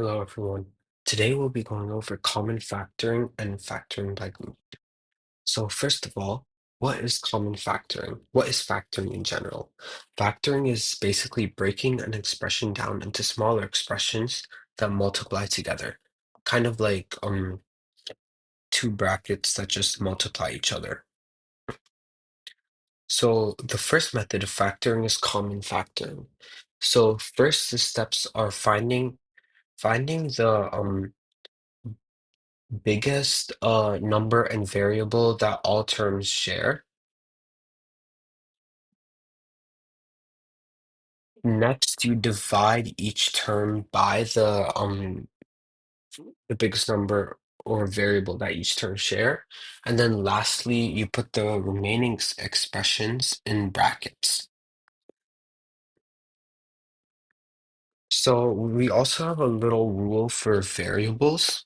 Hello, everyone. Today we'll be going over common factoring and factoring by group. So first of all, what is common factoring? What is factoring in general? Factoring is basically breaking an expression down into smaller expressions that multiply together, kind of like two brackets that just multiply each other. So the first method of factoring is common factoring. So first the steps are finding the biggest number and variable that all terms share. Next, you divide each term by the biggest number or variable that each term share. And then lastly, you put the remaining expressions in brackets. So we also have a little rule for variables.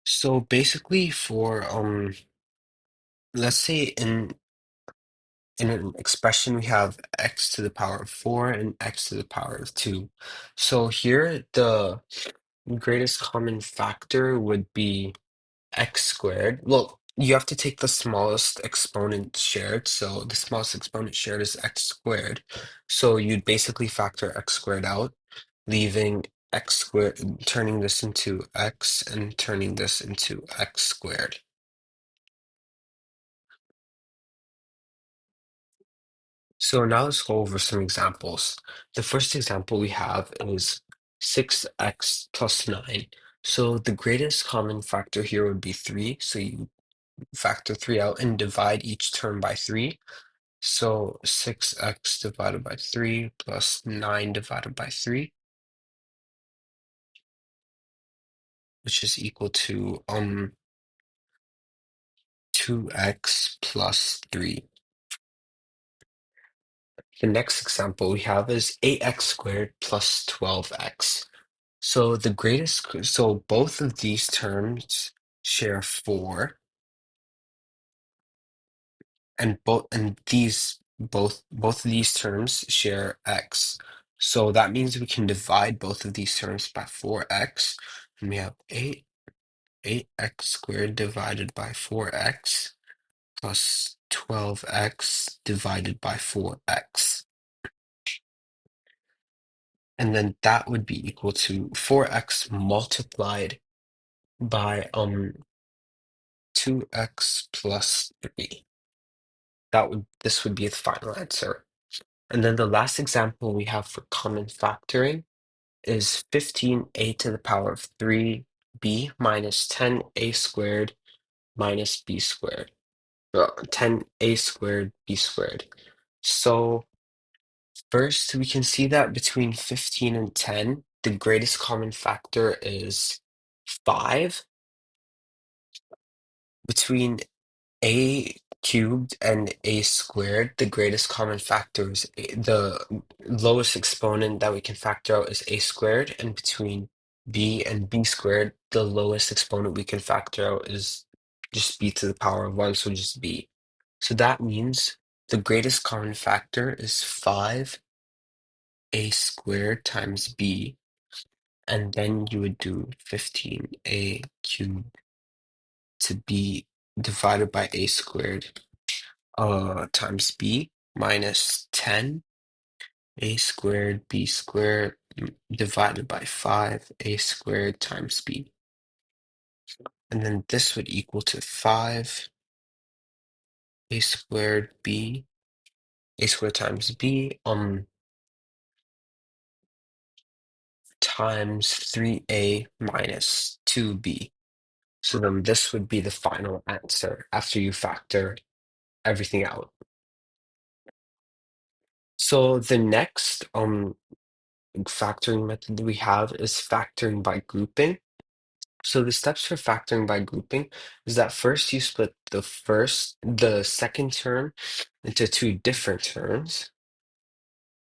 So basically for let's say in an expression, we have x to the power of 4 and x to the power of 2. So here, the greatest common factor would be x squared. Well, you have to take the smallest exponent shared. So the smallest exponent shared is x squared. So you'd basically factor x squared out, leaving x squared, turning this into x and turning this into x squared. So now let's go over some examples. The first example we have is 6x plus 9. So the greatest common factor here would be 3. So you factor 3 out and divide each term by 3. So 6x divided by 3 plus 9 divided by 3, which is equal to 2x plus 3. The next example we have is 8x squared plus 12x. So both of these terms share 4, and both of these terms share x. So that means we can divide both of these terms by 4x, and we have 8x squared divided by 4x plus 12x divided by 4x. And then that would be equal to 4x multiplied by 2x plus 3. This would be the final answer. And then the last example we have for common factoring is 15a to the power of 3b minus 10a squared minus b squared. 10a squared b squared. So first we can see that between 15 and 10, the greatest common factor is 5. Between a cubed and a squared, the greatest common factor is the lowest exponent that we can factor out is a squared, and between b and b squared, the lowest exponent we can factor out is just b to the power of 1, so just b. So that means the greatest common factor is 5a squared times b, and then you would do 15a cubed to b divided by a squared times b minus 10 a squared b squared divided by 5 a squared times b. And then this would equal to 5 a squared b a squared times b times 3a minus 2b. So then this would be the final answer after you factor everything out. So the next factoring method we have is factoring by grouping. So the steps for factoring by grouping is that first you split the second term into two different terms.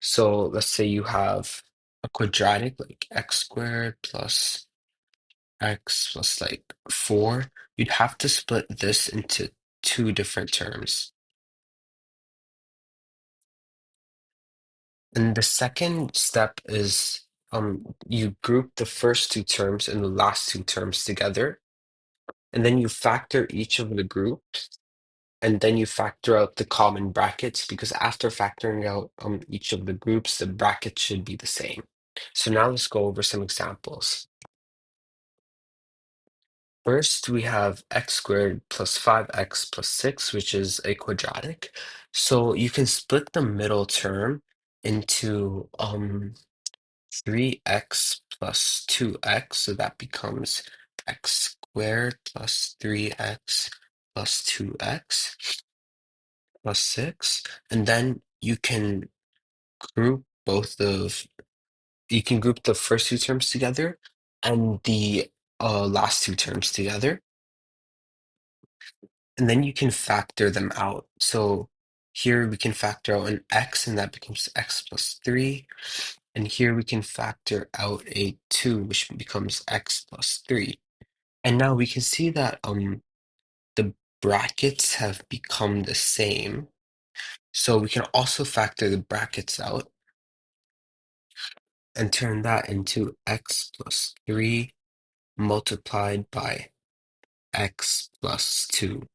So let's say you have a quadratic like x squared plus x plus like 4. You'd have to split this into two different terms. And the second step is you group the first two terms and the last two terms together, and then you factor each of the groups, and then you factor out the common brackets because after factoring out each of the groups, the brackets should be the same. So now let's go over some examples. First, we have x squared plus 5x plus 6, which is a quadratic. So you can split the middle term into 3x plus 2x, so that becomes x squared plus 3x plus 2x plus 6. And then group both of you can group the first two terms together and the last two terms together, and then you can factor them out. So here we can factor out an x, and that becomes x plus 3. And here we can factor out a 2, which becomes x plus 3. And now we can see that the brackets have become the same. So we can also factor the brackets out and turn that into x plus 3 multiplied by x plus 2.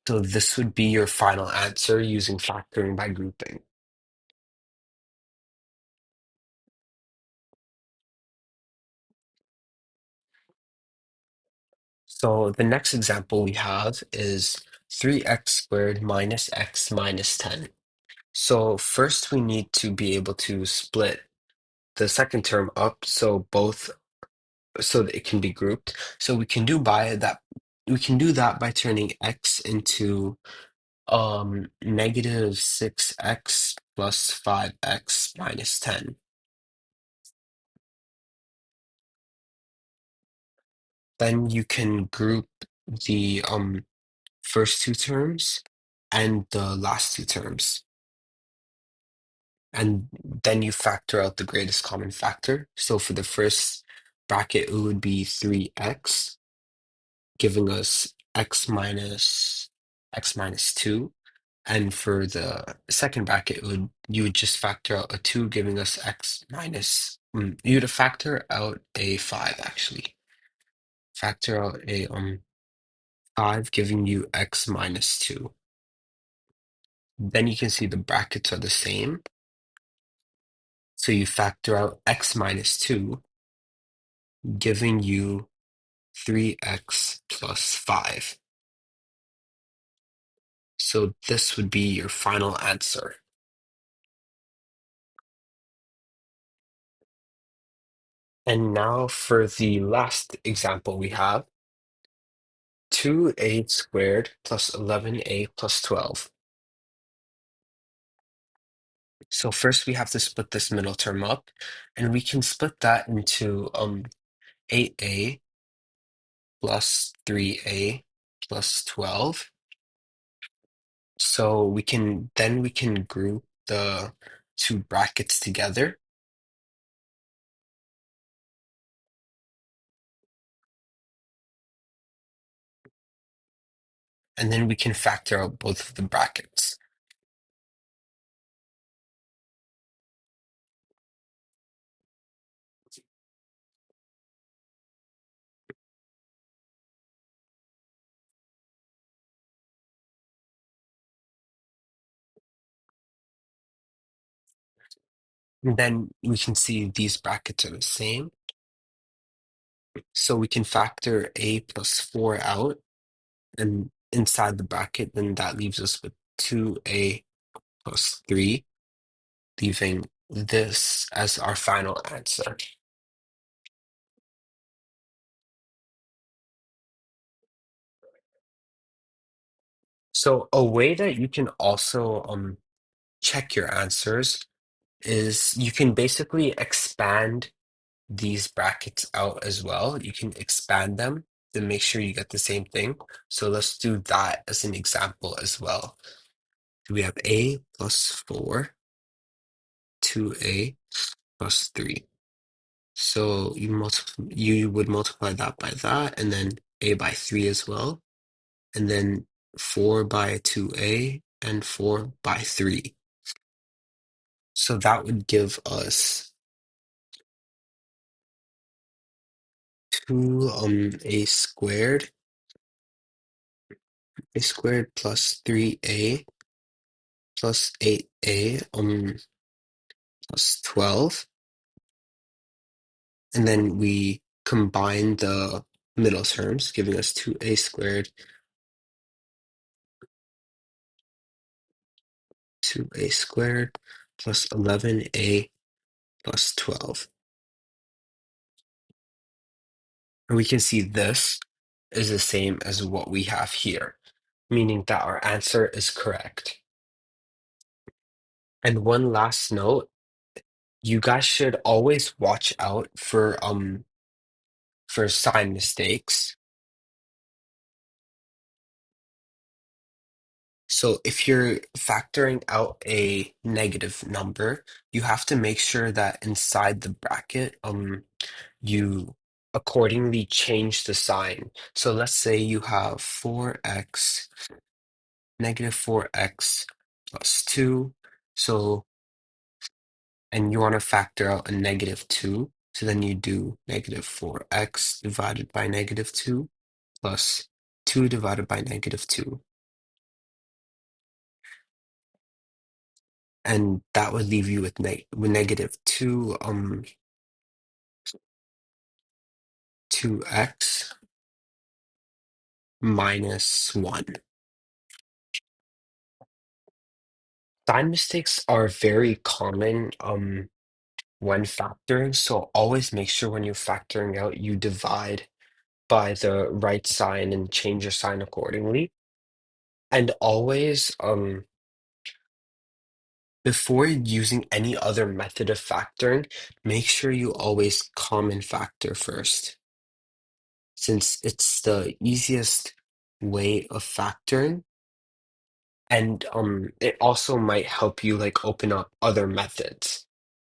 So this would be your final answer using factoring by grouping. So the next example we have is 3x squared minus x minus 10. So first we need to be able to split the second term up so that it can be grouped. So we can do that by turning x into negative 6x plus 5x minus 10. Then you can group the first two terms and the last two terms. And then you factor out the greatest common factor. So for the first bracket, it would be 3x, giving us x minus 2. And for the second bracket, you would just factor out a 2, giving us you would factor out a 5 actually. Factor out a 5, giving you x minus 2. Then you can see the brackets are the same. So you factor out x minus 2, giving you 3x plus 5. So this would be your final answer. And now for the last example we have 2a squared plus 11a plus 12. So first we have to split this middle term up, and we can split that into 8a plus 3a plus 12. So we can group the two brackets together, and then we can factor out both of the brackets. And then we can see these brackets are the same. So we can factor a plus 4 out and inside the bracket, then that leaves us with 2a plus 3, leaving this as our final answer. So a way that you can also check your answers is you can basically expand these brackets out as well. You can expand them to make sure you get the same thing. So let's do that as an example as well. We have a plus 4, 2a plus 3. So you would multiply that by that, and then a by 3 as well, and then 4 by 2a and 4 by 3. So that would give us 2 a plus 3a plus 8a plus 12. And then we combine the middle terms, giving us 2a squared plus 11a plus 12. And we can see this is the same as what we have here, meaning that our answer is correct. And one last note, you guys should always watch out for sign mistakes. So if you're factoring out a negative number, you have to make sure that inside the bracket, you accordingly change the sign. So let's say you have negative 4x plus 2. So, and you want to factor out a negative 2. So then you do negative 4x divided by negative 2 plus 2 divided by negative 2. And that would leave you with negative 2x minus 1. Sign mistakes are very common when factoring, so always make sure when you're factoring out, you divide by the right sign and change your sign accordingly. And always, before using any other method of factoring, make sure you always common factor first, since it's the easiest way of factoring. And it also might help you like open up other methods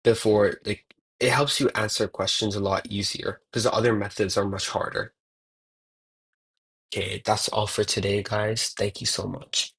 before like it helps you answer questions a lot easier because the other methods are much harder. Okay, that's all for today, guys. Thank you so much.